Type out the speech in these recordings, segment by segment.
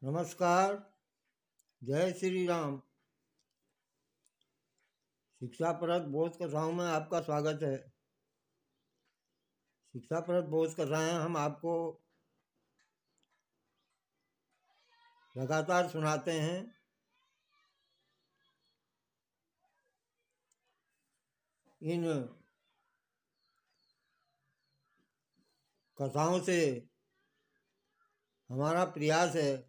नमस्कार। जय श्री राम। शिक्षाप्रद बोध कथाओं में आपका स्वागत है। शिक्षाप्रद बोध कथाएं हम आपको लगातार सुनाते हैं। इन कथाओं से हमारा प्रयास है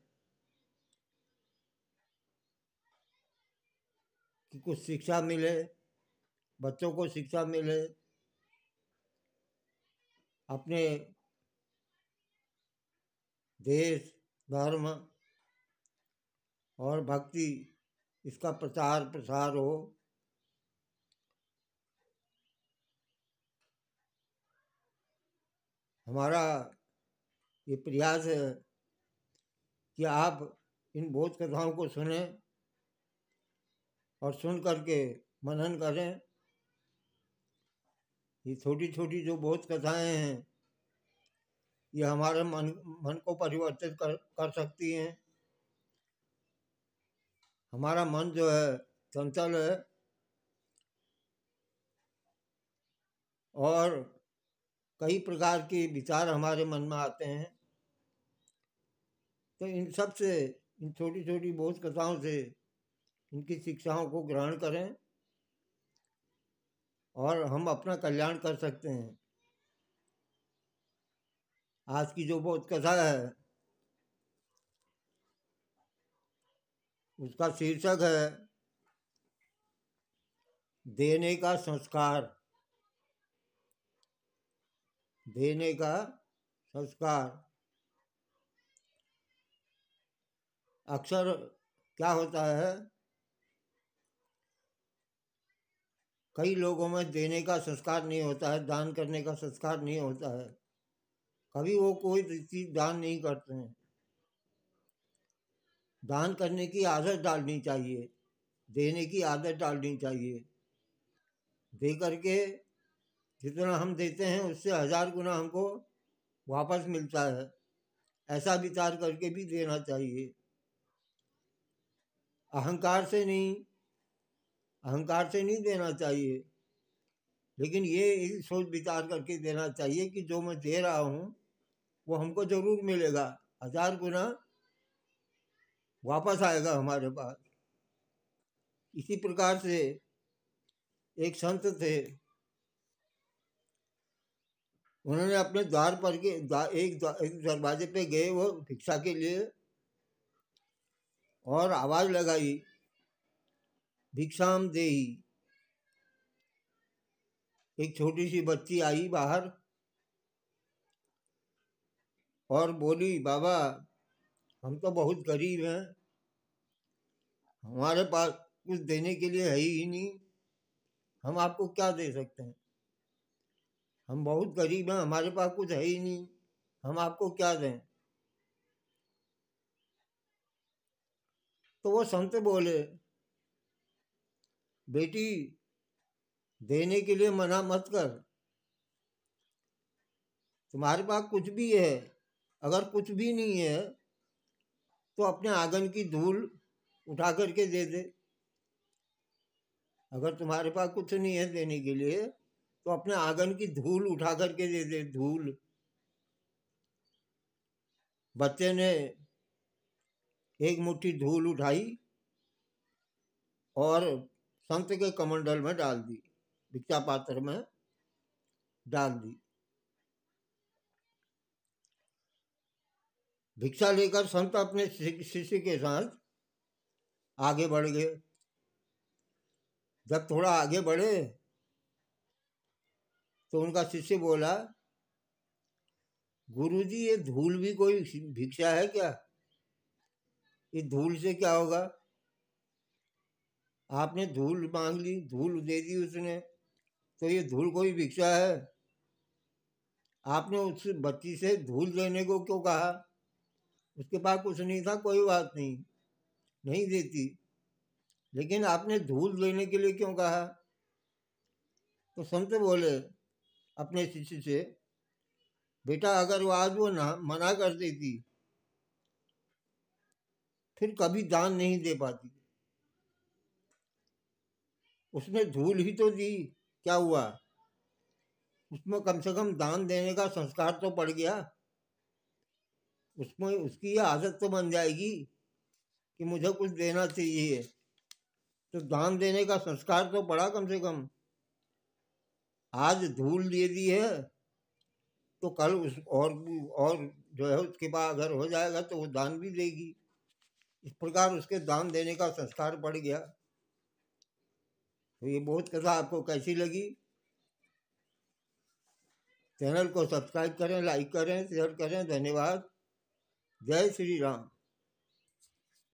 कि कुछ शिक्षा मिले, बच्चों को शिक्षा मिले, अपने देश, धर्म और भक्ति इसका प्रचार प्रसार हो। हमारा ये प्रयास है कि आप इन बोध कथाओं को सुनें और सुन करके मनन करें। ये छोटी छोटी जो बोध कथाएं हैं ये हमारे मन को परिवर्तित कर सकती हैं। हमारा मन जो है चंचल है और कई प्रकार के विचार हमारे मन में आते हैं। तो इन सब से, इन छोटी छोटी बोध कथाओं से इनकी शिक्षाओं को ग्रहण करें और हम अपना कल्याण कर सकते हैं। आज की जो बोध कथा है उसका शीर्षक है देने का संस्कार। देने का संस्कार। अक्सर क्या होता है, कई लोगों में देने का संस्कार नहीं होता है, दान करने का संस्कार नहीं होता है। कभी वो कोई चीज दान नहीं करते हैं। दान करने की आदत डालनी चाहिए, देने की आदत डालनी चाहिए। दे करके जितना हम देते हैं उससे 1000 गुना हमको वापस मिलता है। ऐसा विचार करके भी देना चाहिए। अहंकार से नहीं देना चाहिए, लेकिन ये सोच विचार करके देना चाहिए कि जो मैं दे रहा हूँ वो हमको जरूर मिलेगा, 1000 गुना वापस आएगा हमारे पास। इसी प्रकार से एक संत थे, उन्होंने अपने द्वार पर के एक दरवाजे पे गए वो भिक्षा के लिए और आवाज लगाई, भिक्षाम देही। एक छोटी सी बच्ची आई बाहर और बोली, बाबा हम तो बहुत गरीब हैं, हमारे पास कुछ देने के लिए है ही नहीं, हम आपको क्या दे सकते हैं। हम बहुत गरीब हैं, हमारे पास कुछ है ही नहीं, हम आपको क्या दें। तो वो संत बोले, बेटी देने के लिए मना मत कर। तुम्हारे पास कुछ भी है, अगर कुछ भी नहीं है तो अपने आंगन की धूल उठा करके दे दे। अगर तुम्हारे पास कुछ नहीं है देने के लिए तो अपने आंगन की धूल उठा करके दे दे, धूल। बच्चे ने एक मुट्ठी धूल उठाई और संत के कमंडल में डाल दी, भिक्षा पात्र में डाल दी। भिक्षा लेकर संत अपने शिष्य के साथ आगे बढ़ गए। जब थोड़ा आगे बढ़े तो उनका शिष्य बोला, गुरुजी ये धूल भी कोई भिक्षा है क्या? इस धूल से क्या होगा? आपने धूल मांग ली, धूल दे दी उसने, तो ये धूल कोई भिक्षा है? आपने उस बच्ची से धूल देने को क्यों कहा? उसके पास कुछ नहीं था, कोई बात नहीं, नहीं देती, लेकिन आपने धूल देने के लिए क्यों कहा? तो संत बोले अपने शिष्य से, बेटा अगर वो आज वो मना कर देती फिर कभी दान नहीं दे पाती। उसने धूल ही तो दी, क्या हुआ? उसमें कम से कम दान देने का संस्कार तो पड़ गया। उसमें उसकी ये आदत तो बन जाएगी कि मुझे कुछ देना चाहिए, तो दान देने का संस्कार तो पड़ा कम से कम। आज धूल दे दी है तो कल उस और जो है उसके पास अगर हो जाएगा तो वो दान भी देगी। इस प्रकार उसके दान देने का संस्कार पड़ गया। तो ये बहुत कथा आपको कैसी लगी? चैनल को सब्सक्राइब करें, लाइक करें, शेयर करें। धन्यवाद। जय श्री राम।